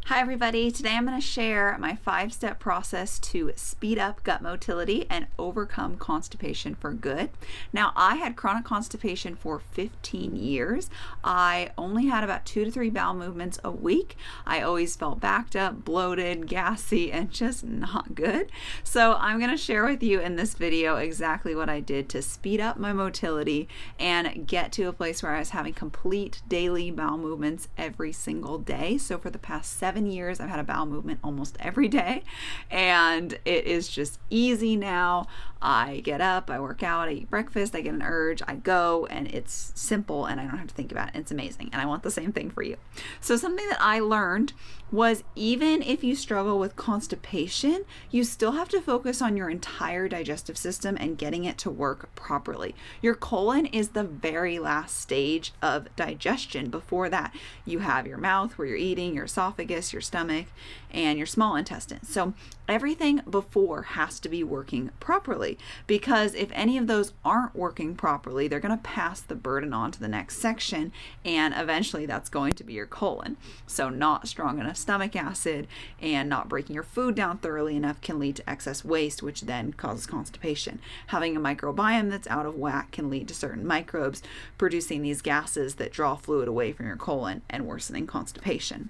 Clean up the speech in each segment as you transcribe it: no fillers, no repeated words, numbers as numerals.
Hi everybody, today I'm going to share my 5-step process to speed up gut motility and overcome constipation for good. Now, I had chronic constipation for 15 years. I only had about 2 to 3 bowel movements a week. I always felt backed up, bloated, gassy, and just not good. So I'm going to share with you in this video exactly what I did to speed up my motility and get to a place where I was having complete daily bowel movements every single day. So for the past 7 years, I've had a bowel movement almost every day, and it is just easy now. I get up, I work out, I eat breakfast, I get an urge, I go, and it's simple and I don't have to think about it. It's amazing, and I want the same thing for you. So something that I learned was even if you struggle with constipation, you still have to focus on your entire digestive system and getting it to work properly. Your colon is the very last stage of digestion. Before that, you have your mouth where you're eating, your esophagus, your stomach, and your small intestine. So everything before has to be working properly, because if any of those aren't working properly, they're going to pass the burden on to the next section, and eventually that's going to be your colon. So not strong enough stomach acid and not breaking your food down thoroughly enough can lead to excess waste, which then causes constipation. Having a microbiome that's out of whack can lead to certain microbes producing these gases that draw fluid away from your colon and worsening constipation.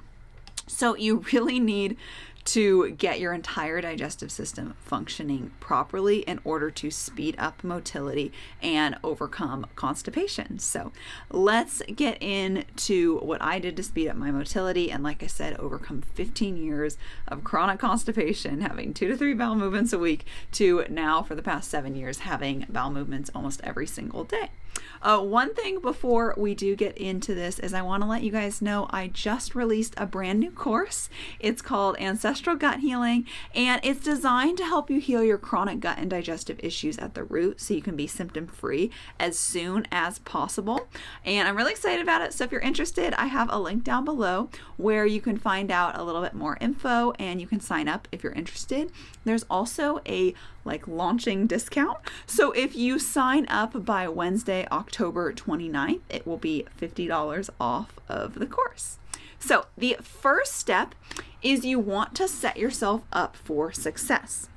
So you really need to get your entire digestive system functioning properly in order to speed up motility and overcome constipation. So let's get into what I did to speed up my motility and, like I said, overcome 15 years of chronic constipation, having 2 to 3 bowel movements a week, to now for the past 7 years having bowel movements almost every single day. One thing before we do get into this is I want to let you guys know I just released a brand new course. It's called Ancestral Gut Healing, and it's designed to help you heal your chronic gut and digestive issues at the root so you can be symptom-free as soon as possible. And I'm really excited about it. So if you're interested, I have a link down below where you can find out a little bit more info and you can sign up if you're interested. There's also a launching discount. So if you sign up by Wednesday, October 29th, it will be $50 off of the course. So the first step is you want to set yourself up for success.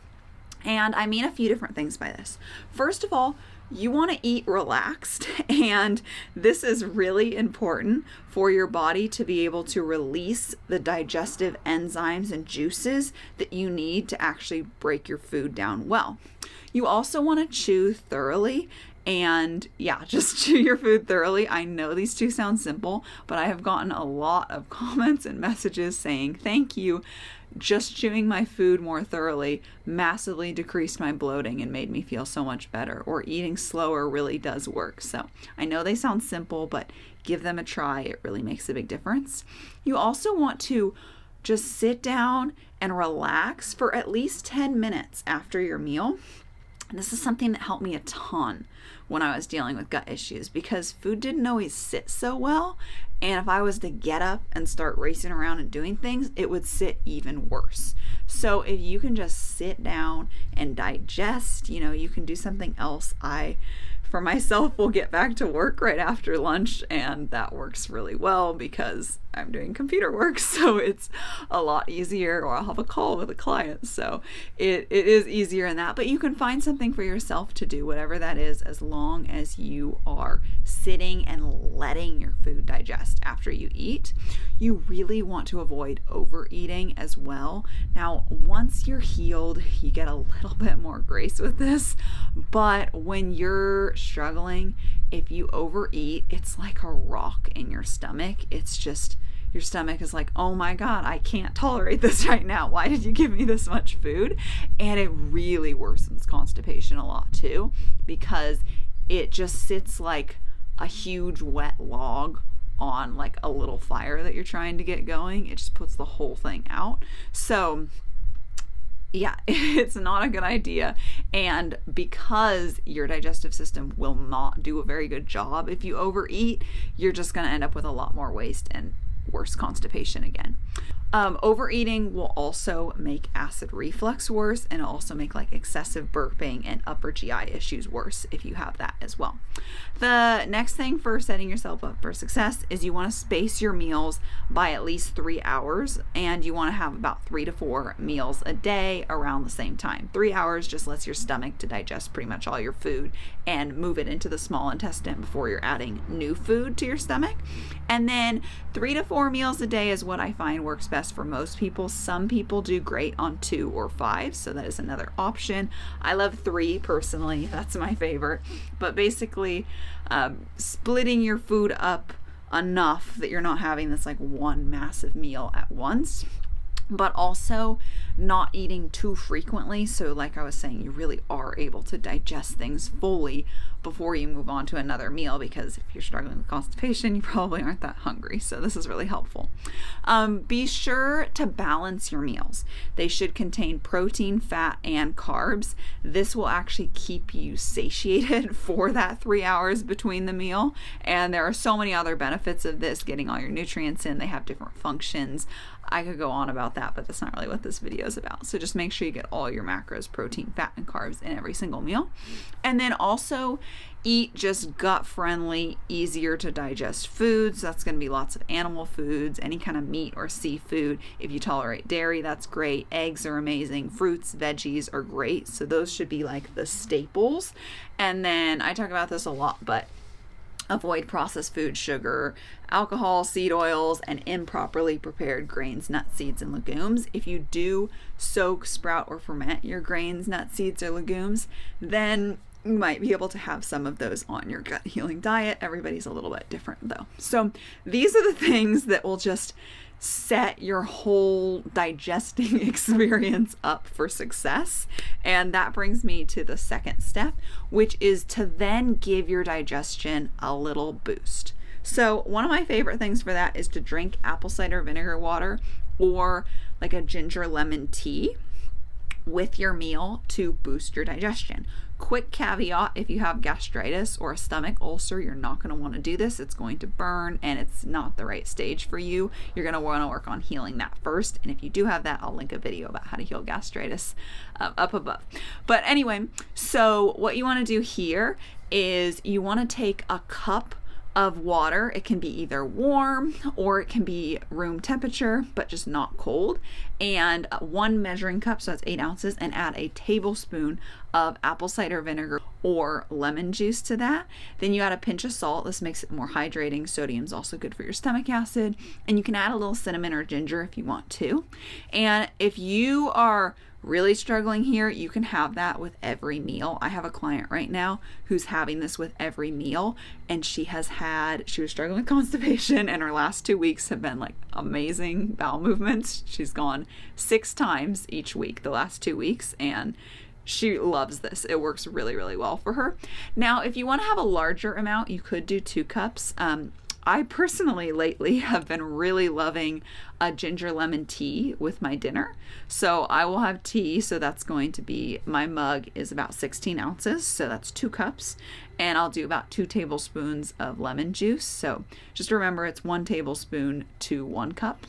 And I mean a few different things by this. First of all, you want to eat relaxed, and this is really important for your body to be able to release the digestive enzymes and juices that you need to actually break your food down well. You also want to chew thoroughly, and just chew your food thoroughly. I know these two sound simple, but I have gotten a lot of comments and messages saying, thank you. Just chewing my food more thoroughly massively decreased my bloating and made me feel so much better. Or eating slower really does work. So I know they sound simple, but give them a try. It really makes a big difference. You also want to just sit down and relax for at least 10 minutes after your meal. This is something that helped me a ton when I was dealing with gut issues, because food didn't always sit so well. And if I was to get up and start racing around and doing things, it would sit even worse. So if you can just sit down and digest, you can do something else. For myself, will get back to work right after lunch, and that works really well because I'm doing computer work, so it's a lot easier, or I'll have a call with a client, so it is easier in that. But you can find something for yourself to do, whatever that is, as long as you are sitting and letting your food digest after you eat. You really want to avoid overeating as well. Now, once you're healed, you get a little bit more grace with this, but when you're struggling, if you overeat, it's like a rock in your stomach. It's just, your stomach is like, oh my God, I can't tolerate this right now. Why did you give me this much food? And it really worsens constipation a lot too, because it just sits like a huge wet log on like a little fire that you're trying to get going. It just puts the whole thing out. So it's not a good idea. And because your digestive system will not do a very good job if you overeat, you're just going to end up with a lot more waste and worse constipation again. Overeating will also make acid reflux worse, and also make like excessive burping and upper GI issues worse if you have that as well. The next thing for setting yourself up for success is you want to space your meals by at least 3 hours, and you want to have about 3 to 4 meals a day around the same time. 3 hours just lets your stomach to digest pretty much all your food and move it into the small intestine before you're adding new food to your stomach. And then 3 to 4 meals a day is what I find works best for most people. Some people do great on 2 or 5, so that is another option. I love 3 personally, that's my favorite. But basically, splitting your food up enough that you're not having this like one massive meal at once, but also not eating too frequently. So like I was saying, you really are able to digest things fully before you move on to another meal, because if you're struggling with constipation, you probably aren't that hungry. So this is really helpful. Be sure to balance your meals. They should contain protein, fat, and carbs. This will actually keep you satiated for that 3 hours between the meal. And there are so many other benefits of this, getting all your nutrients in. They have different functions. I could go on about that, but that's not really what this video is about. So just make sure you get all your macros, protein, fat, and carbs in every single meal. And then also eat just gut-friendly, easier to digest foods. That's going to be lots of animal foods, any kind of meat or seafood. If you tolerate dairy, that's great. Eggs are amazing. Fruits, veggies are great. So those should be like the staples. And then I talk about this a lot, but avoid processed food, sugar, alcohol, seed oils, and improperly prepared grains, nuts, seeds, and legumes. If you do soak, sprout, or ferment your grains, nuts, seeds, or legumes, then you might be able to have some of those on your gut healing diet. Everybody's a little bit different though. So these are the things that will just set your whole digesting experience up for success. And that brings me to the second step, which is to then give your digestion a little boost. So one of my favorite things for that is to drink apple cider vinegar water or like a ginger lemon tea with your meal to boost your digestion. Quick caveat, if you have gastritis or a stomach ulcer, you're not going to want to do this. It's going to burn and it's not the right stage for you. You're going to want to work on healing that first. And if you do have that, I'll link a video about how to heal gastritis up above. But anyway, so what you want to do here is you want to take a cup of water. It can be either warm or it can be room temperature, but just not cold, and 1 measuring cup, so that's 8 ounces, and add a tablespoon of apple cider vinegar or lemon juice to that. Then you add a pinch of salt. This makes it more hydrating. Sodium's also good for your stomach acid, and you can add a little cinnamon or ginger if you want to. And if you are really struggling here, you can have that with every meal. I have a client right now who's having this with every meal, and she was struggling with constipation, and her last 2 weeks have been like amazing bowel movements. She's gone 6 times each week the last 2 weeks, and she loves this. It works really, really well for her. Now, if you want to have a larger amount, you could do 2 cups. I personally lately have been really loving a ginger lemon tea with my dinner. So I will have tea. So that's going to be, my mug is about 16 ounces. So that's 2 cups. And I'll do about 2 tablespoons of lemon juice. So just remember, it's 1 tablespoon to 1 cup.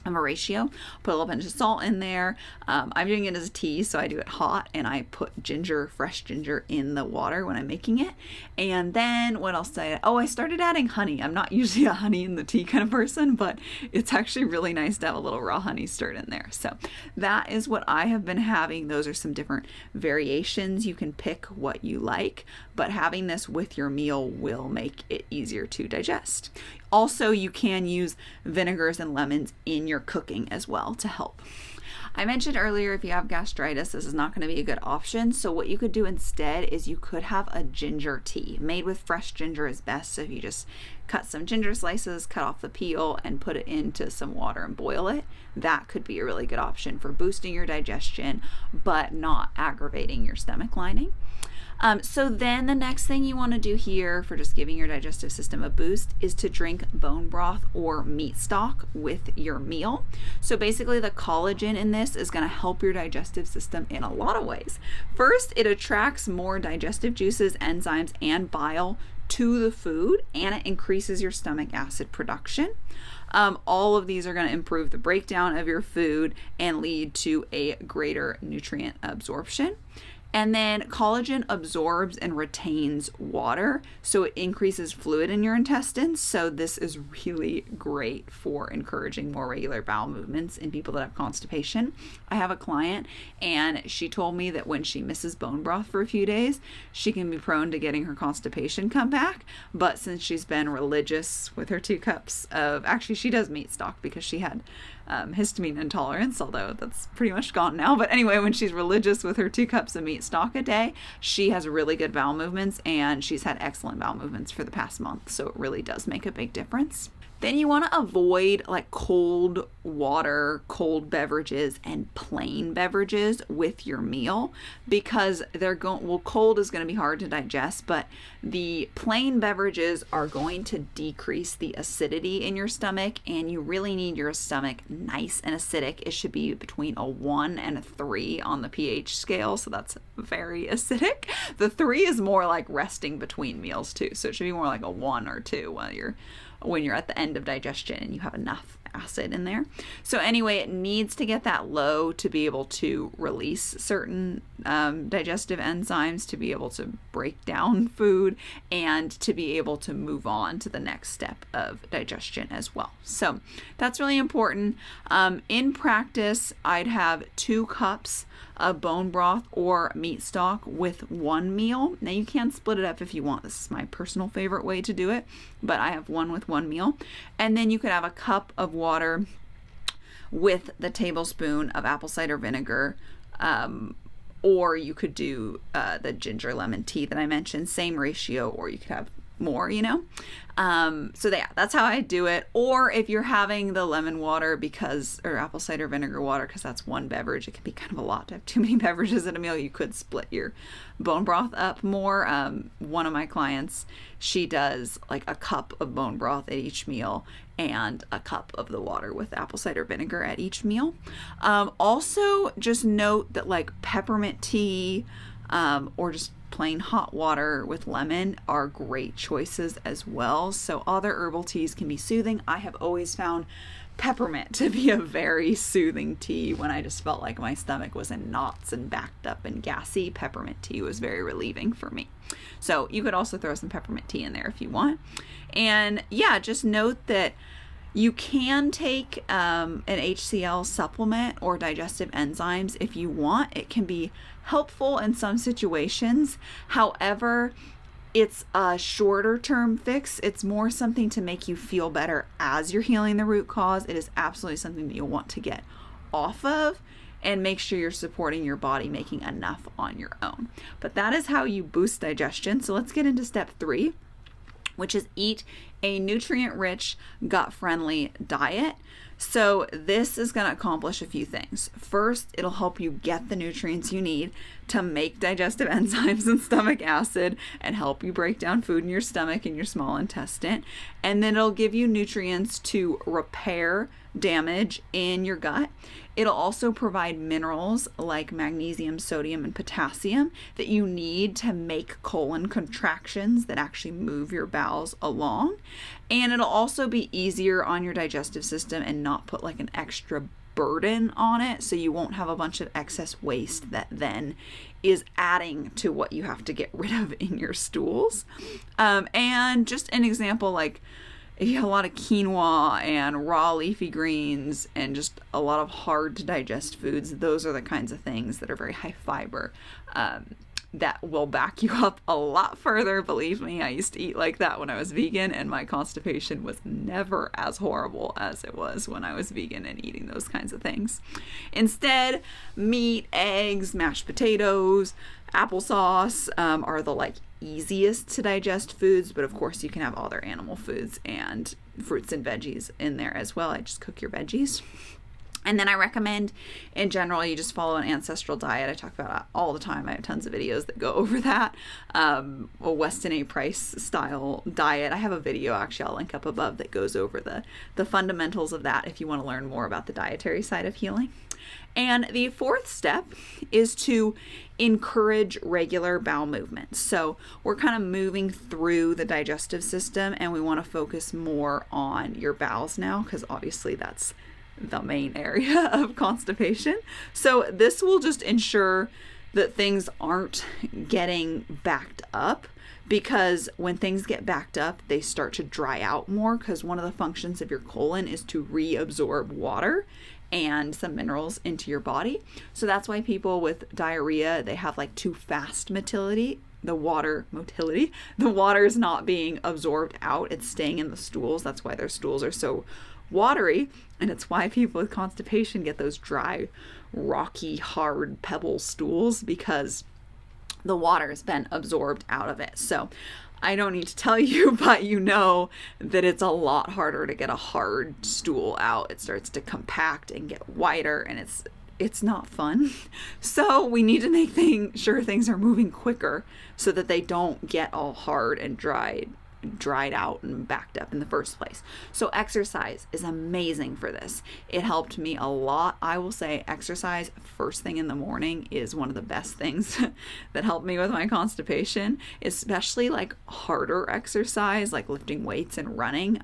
of a ratio. Put a little pinch of salt in there. I'm doing it as a tea, so I do it hot, and I put ginger, fresh ginger, in the water when I'm making it. And then what else did I add? Oh, I started adding honey. I'm not usually a honey in the tea kind of person, but it's actually really nice to have a little raw honey stirred in there. So that is what I have been having. Those are some different variations. You can pick what you like, but having this with your meal will make it easier to digest. Also, you can use vinegars and lemons in your cooking as well to help. I mentioned earlier, if you have gastritis, this is not going to be a good option. So what you could do instead is you could have a ginger tea. Made with fresh ginger is best. So if you just cut some ginger slices, cut off the peel, and put it into some water and boil it, that could be a really good option for boosting your digestion, but not aggravating your stomach lining. So then the next thing you want to do here for just giving your digestive system a boost is to drink bone broth or meat stock with your meal. So basically the collagen in this is going to help your digestive system in a lot of ways. First, it attracts more digestive juices, enzymes, and bile to the food, and it increases your stomach acid production. All of these are going to improve the breakdown of your food and lead to a greater nutrient absorption. And then collagen absorbs and retains water, so it increases fluid in your intestines. So this is really great for encouraging more regular bowel movements in people that have constipation. I have a client, and she told me that when she misses bone broth for a few days, she can be prone to getting her constipation come back. But since she's been religious with her 2 cups of, actually she does meat stock because she had histamine intolerance, although that's pretty much gone now. But anyway, when she's religious with her 2 cups of meat stock a day, she has really good bowel movements, and she's had excellent bowel movements for the past month. So it really does make a big difference. Then you want to avoid like cold water, cold beverages, and plain beverages with your meal, because cold is going to be hard to digest, but the plain beverages are going to decrease the acidity in your stomach, and you really need your stomach nice and acidic. It should be between a 1 and a 3 on the pH scale, so that's very acidic. The 3 is more like resting between meals too, so it should be more like a 1 or 2 when you're at the end of digestion and you have enough acid in there. So anyway, it needs to get that low to be able to release certain digestive enzymes, to be able to break down food, and to be able to move on to the next step of digestion as well. So that's really important. In practice, I'd have 2 cups of bone broth or meat stock with 1 meal. Now you can split it up if you want. This is my personal favorite way to do it, but I have 1 with 1 meal. And then you could have a cup of water with the tablespoon of apple cider vinegar, or you could do the ginger lemon tea that I mentioned, same ratio, or you could have more, so that's how I do it. Or if you're having the lemon water or apple cider vinegar water, because that's 1 beverage, it can be kind of a lot to have too many beverages in a meal. You could split your bone broth up more. One of my clients, she does like a cup of bone broth at each meal and a cup of the water with apple cider vinegar at each meal. Also, just note that like peppermint tea, or just plain hot water with lemon are great choices as well. So other herbal teas can be soothing. I have always found peppermint to be a very soothing tea when I just felt like my stomach was in knots and backed up and gassy. Peppermint tea was very relieving for me. So you could also throw some peppermint tea in there if you want. And yeah, just note that you can take an HCl supplement or digestive enzymes if you want. It can be helpful in some situations. However, it's a shorter term fix. It's more something to make you feel better as you're healing the root cause. It is absolutely something that you'll want to get off of and make sure you're supporting your body making enough on your own. But that is how you boost digestion. So let's get into step 3, which is eat a nutrient-rich, gut-friendly diet. So this is going to accomplish a few things. First, it'll help you get the nutrients you need to make digestive enzymes and stomach acid and help you break down food in your stomach and your small intestine. And then it'll give you nutrients to repair damage in your gut. It'll also provide minerals like magnesium, sodium, and potassium that you need to make colon contractions that actually move your bowels along. And it'll also be easier on your digestive system and not put like an extra burden on it, so you won't have a bunch of excess waste that then is adding to what you have to get rid of in your stools. And just an example, like a lot of quinoa and raw leafy greens and just a lot of hard to digest foods. Those are the kinds of things that are very high fiber, that will back you up a lot further. Believe me, I used to eat like that when I was vegan, and my constipation was never as horrible as it was when I was vegan and eating those kinds of things. Instead, meat, eggs, mashed potatoes, applesauce are the easiest to digest foods, but of course you can have other animal foods and fruits and veggies in there as well. I just cook your veggies. And then I recommend, in general, you just follow an ancestral diet. I talk about it all the time. I have tons of videos that go over that. A Weston A. Price style diet. I have a video, actually, I'll link up above, that goes over the fundamentals of that if you want to learn more about the dietary side of healing. And the fourth step is to encourage regular bowel movements. So we're kind of moving through the digestive system, and we want to focus more on your bowels now, because obviously that's the main area of constipation. So this will just ensure that things aren't getting backed up, because when things get backed up, they start to dry out more, because one of the functions of your colon is to reabsorb water and some minerals into your body. So that's why people with diarrhea, they have like too fast motility. The water is not being absorbed out, it's staying in the stools. That's why their stools are so watery, and it's why people with constipation get those dry, rocky, hard pebble stools, because the water has been absorbed out of it. So I don't need to tell you, but you know that it's a lot harder to get a hard stool out. It starts to compact and get whiter, and it's not fun. So we need to make sure things are moving quicker so that they don't get all hard and dried out and backed up in the first place. So exercise is amazing for this. It helped me a lot. I will say exercise first thing in the morning is one of the best things that helped me with my constipation, especially like harder exercise like lifting weights and running.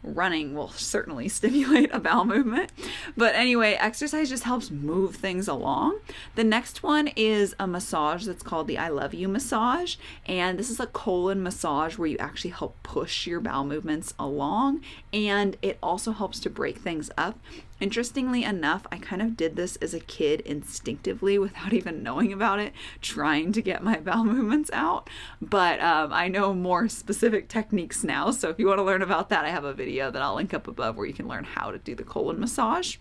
Running will certainly stimulate a bowel movement. But anyway, exercise just helps move things along. The next one is a massage that's called the I Love You massage. And this is a colon massage where you actually help push your bowel movements along. And it also helps to break things up. Interestingly enough, I kind of did this as a kid instinctively without even knowing about it, trying to get my bowel movements out. But I know more specific techniques now. So if you want to learn about that, I have a video that I'll link up above where you can learn how to do the colon massage.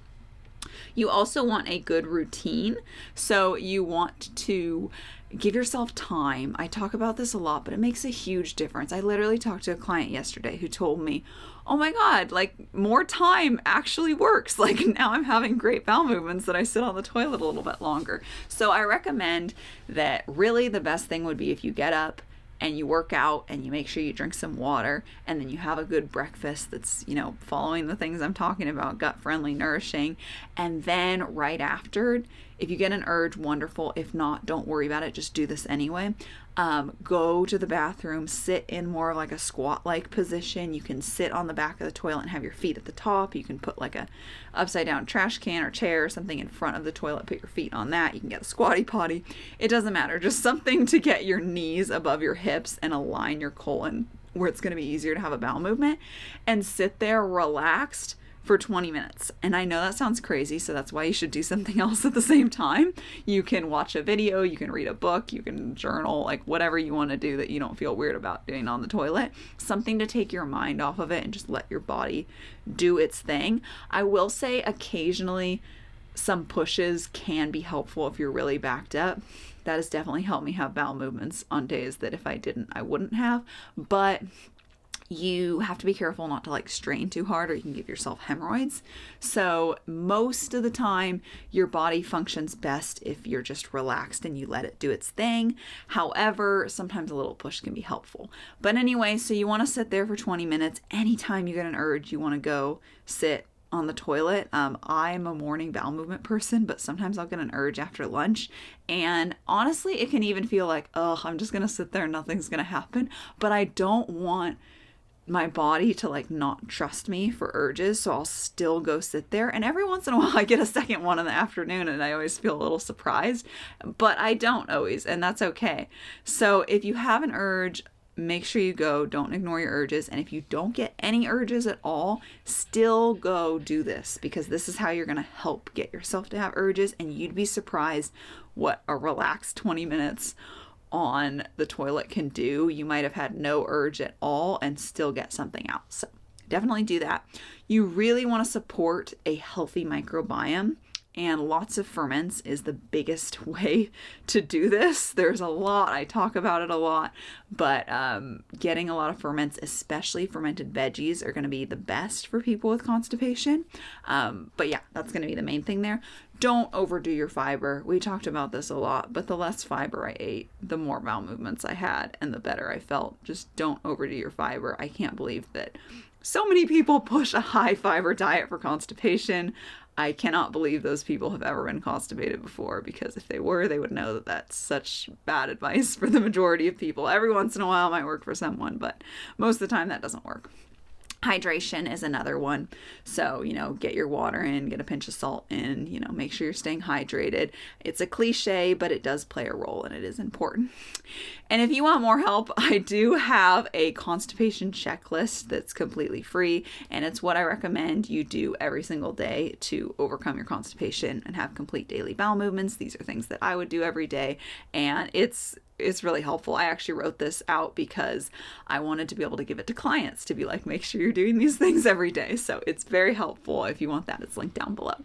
You also want a good routine. So you want to give yourself time. I talk about this a lot, but it makes a huge difference. I literally talked to a client yesterday who told me, oh my God, like more time actually works. Like now I'm having great bowel movements that I sit on the toilet a little bit longer. So I recommend that really the best thing would be if you get up and you work out and you make sure you drink some water, and then you have a good breakfast that's, following the things I'm talking about, gut friendly, nourishing. And then right after, if you get an urge, wonderful. If not, don't worry about it. Just do this anyway. Go to the bathroom, sit in more of like a squat-like position. You can sit on the back of the toilet and have your feet at the top. You can put like a upside down trash can or chair or something in front of the toilet, put your feet on that. You can get a squatty potty. It doesn't matter. Just something to get your knees above your hips and align your colon where it's going to be easier to have a bowel movement, and sit there relaxed for 20 minutes. And I know that sounds crazy, so that's why you should do something else at the same time. You can watch a video, you can read a book, you can journal, like whatever you want to do that you don't feel weird about doing on the toilet. Something to take your mind off of it and just let your body do its thing. I will say occasionally some pushes can be helpful if you're really backed up. That has definitely helped me have bowel movements on days that if I didn't, I wouldn't have. But you have to be careful not to like strain too hard, or you can give yourself hemorrhoids. So most of the time your body functions best if you're just relaxed and you let it do its thing. However, sometimes a little push can be helpful. But anyway, so you want to sit there for 20 minutes. Anytime you get an urge, you want to go sit on the toilet. I'm a morning bowel movement person, but sometimes I'll get an urge after lunch. And honestly, it can even feel like, oh, I'm just going to sit there and nothing's going to happen. But I don't want my body to like not trust me for urges, so I'll still go sit there. And every once in a while I get a second one in the afternoon and I always feel a little surprised, but I don't always, and that's okay. So if you have an urge, make sure you go. Don't ignore your urges. And if you don't get any urges at all, still go do this, because this is how you're going to help get yourself to have urges. And you'd be surprised what a relaxed 20 minutes on the toilet can do. You might have had no urge at all and still get something out. So definitely do that. You really want to support a healthy microbiome. and lots of ferments is the biggest way to do this. There's a lot, I talk about it a lot, but getting a lot of ferments, especially fermented veggies, are going to be the best for people with constipation. But yeah, that's going to be the main thing there. Don't overdo your fiber. We talked about this a lot, but the less fiber I ate, the more bowel movements I had and the better I felt. Just don't overdo your fiber. I can't believe that so many people push a high fiber diet for constipation. I cannot believe those people have ever been constipated before, because if they were, they would know that that's such bad advice for the majority of people. Every once in a while it might work for someone, but most of the time that doesn't work. Hydration is another one. So, get your water in, get a pinch of salt in, make sure you're staying hydrated. It's a cliche, but it does play a role and it is important. And if you want more help, I do have a constipation checklist that's completely free, and it's what I recommend you do every single day to overcome your constipation and have complete daily bowel movements. These are things that I would do every day, and it's really helpful. I actually wrote this out because I wanted to be able to give it to clients to be like, make sure you're doing these things every day. So it's very helpful. If you want that, it's linked down below.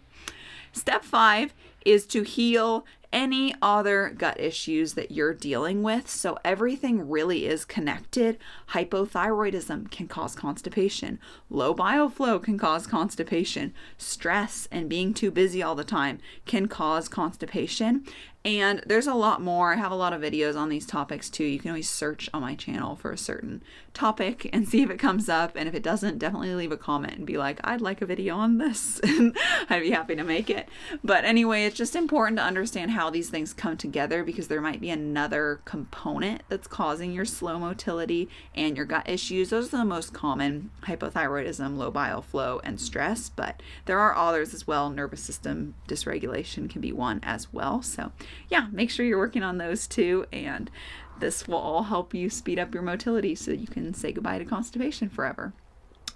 Step 5 is to heal any other gut issues that you're dealing with. So everything really is connected. Hypothyroidism can cause constipation. Low bile flow can cause constipation. Stress and being too busy all the time can cause constipation. And there's a lot more. I have a lot of videos on these topics too. You can always search on my channel for a certain topic and see if it comes up. And if it doesn't, definitely leave a comment and be like, I'd like a video on this. And I'd be happy to make it. But anyway, it's just important to understand how these things come together, because there might be another component that's causing your slow motility and your gut issues. Those are the most common: hypothyroidism, low bile flow, and stress. But there are others as well. Nervous system dysregulation can be one as well. So yeah, make sure you're working on those too, and this will all help you speed up your motility so that you can say goodbye to constipation forever.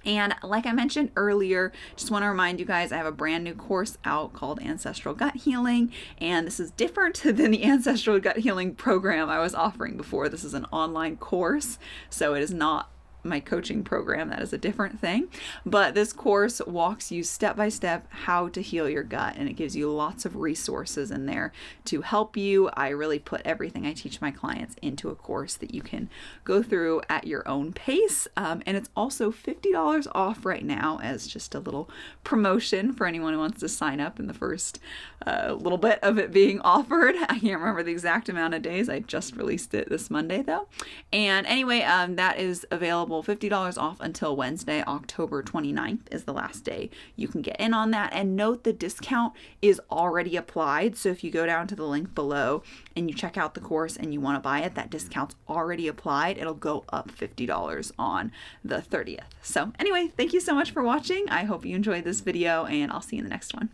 And like I mentioned earlier, just want to remind you guys, I have a brand new course out called Ancestral Gut Healing, and this is different than the Ancestral Gut Healing program I was offering before. This is an online course, so it is not my coaching program. That is a different thing. But this course walks you step by step how to heal your gut, and it gives you lots of resources in there to help you. I really put everything I teach my clients into a course that you can go through at your own pace. And it's also $50 off right now as just a little promotion for anyone who wants to sign up in the first little bit of it being offered. I can't remember the exact amount of days. I just released it this Monday though. And anyway, that is available $50 off until Wednesday, October 29th is the last day you can get in on that. And note the discount is already applied. So if you go down to the link below and you check out the course and you want to buy it, that discount's already applied. It'll go up $50 on the 30th. So anyway, thank you so much for watching. I hope you enjoyed this video, and I'll see you in the next one.